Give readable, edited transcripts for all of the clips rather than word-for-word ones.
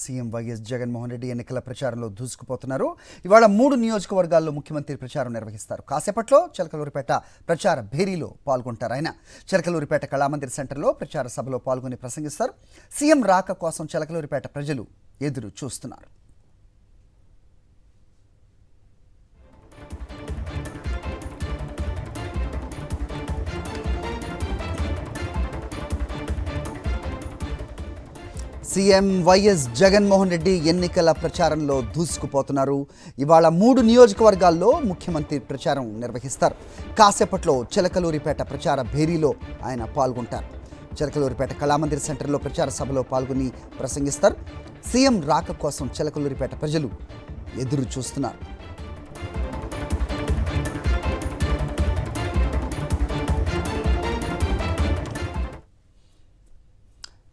CM YS Jaganmohan Reddy ఎన్నికల ప్రచారంలో దూసుకుపోతున్నారు. ఇవాళ 3 నియోజకవర్గాల్లో ముఖ్యమంత్రి ప్రచారం నిర్వహిస్తారు. కాసేపట్లో చిలకలూరిపేట ప్రచార భేరీలో పాల్గొంటారు. ఆయన చిలకలూరిపేట కళామందిర్ సెంటర్లో ప్రచార సభలో పాల్గొని ప్రసంగిస్తారు. సీఎం రాక కోసం చిలకలూరిపేట ప్రజలు ఎదురు చూస్తున్నారు. సీఎం వైఎస్ జగన్మోహన్ రెడ్డి ఎన్నికల ప్రచారంలో దూసుకుపోతున్నారు. ఇవాళ 3 నియోజకవర్గాల్లో ముఖ్యమంత్రి ప్రచారం నిర్వహిస్తారు. కాసేపట్లో చిలకలూరిపేట ప్రచార భేరీలో ఆయన పాల్గొంటారు. చిలకలూరిపేట కళామందిర్ సెంటర్లో ప్రచార సభలో పాల్గొని ప్రసంగిస్తారు. సీఎం రాక కోసం చిలకలూరిపేట ప్రజలు ఎదురు చూస్తున్నారు.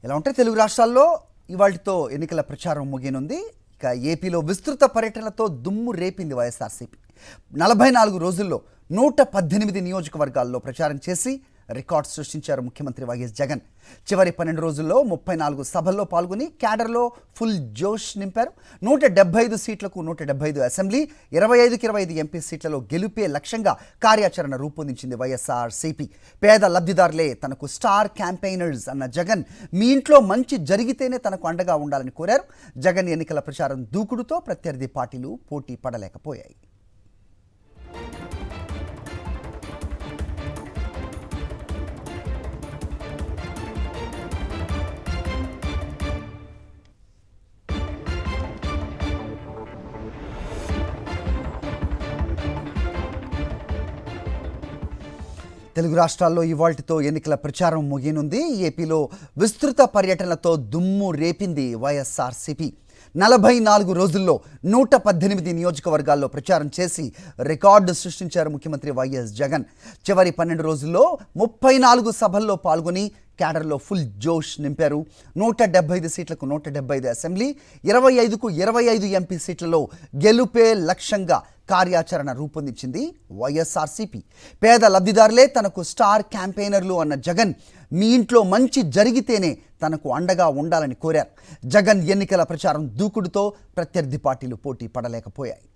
ఇలా ఉంటే తెలుగు రాష్ట్రాల్లో ఇవాళతో ఎన్నికల ప్రచారం ముగియనుంది. ఇక ఏపీలో విస్తృత పర్యటనలతో దుమ్ము రేపింది వైఎస్ఆర్సీపీ. 44 రోజుల్లో 118 నియోజకవర్గాల్లో ప్రచారం చేసి రికార్డ్ సృష్టించారు ముఖ్యమంత్రి వైఎస్ జగన్. చివరి 12 రోజుల్లో 34 సభల్లో పాల్గొని క్యాడర్లో ఫుల్ జోష్ నింపారు. 175 సీట్లకు 175 అసెంబ్లీ, 25కి 25 ఎంపీ సీట్లలో గెలుపే లక్ష్యంగా కార్యాచరణ రూపొందించింది వైఎస్ఆర్సీపీ. పేద లబ్ధిదారులే తనకు స్టార్ క్యాంపెయినర్స్ అన్న జగన్ మీ ఇంట్లో మంచి జరిగితేనే తనకు అండగా ఉండాలని కోరారు. జగన్ ఎన్నికల ప్రచారం దూకుడుతో ప్రత్యర్థి పార్టీలు పోటీ పడలేకపోయాయి. తెలుగు రాష్ట్రాల్లో ఇవాల్టితో ఎన్నికల ప్రచారం ముగియనుంది. ఏపీలో విస్తృత పర్యటనలతో దుమ్ము రేపింది వైఎస్ఆర్సీపీ. 44 రోజుల్లో 118 నియోజకవర్గాల్లో ప్రచారం చేసి రికార్డు సృష్టించారు ముఖ్యమంత్రి వైఎస్ జగన్. చివరి 12 రోజుల్లో 34 సభల్లో పాల్గొని క్యాడర్లో ఫుల్ జోష్ నింపారు. 175 సీట్లకు 175 అసెంబ్లీ, 25కు 25 ఎంపీ సీట్లలో గెలుపే లక్ష్యంగా కార్యాచరణ రూపొందించింది వైఎస్ఆర్సీపీ. పేద లబ్ధిదారులే తనకు స్టార్ క్యాంపెయినర్లు అన్న జగన్ మీ ఇంట్లో మంచి జరిగితేనే తనకు అండగా ఉండాలని కోరారు. జగన్ ఎన్నికల ప్రచారం దూకుడుతో ప్రత్యర్థి పార్టీలు పోటీ పడలేకపోయాయి.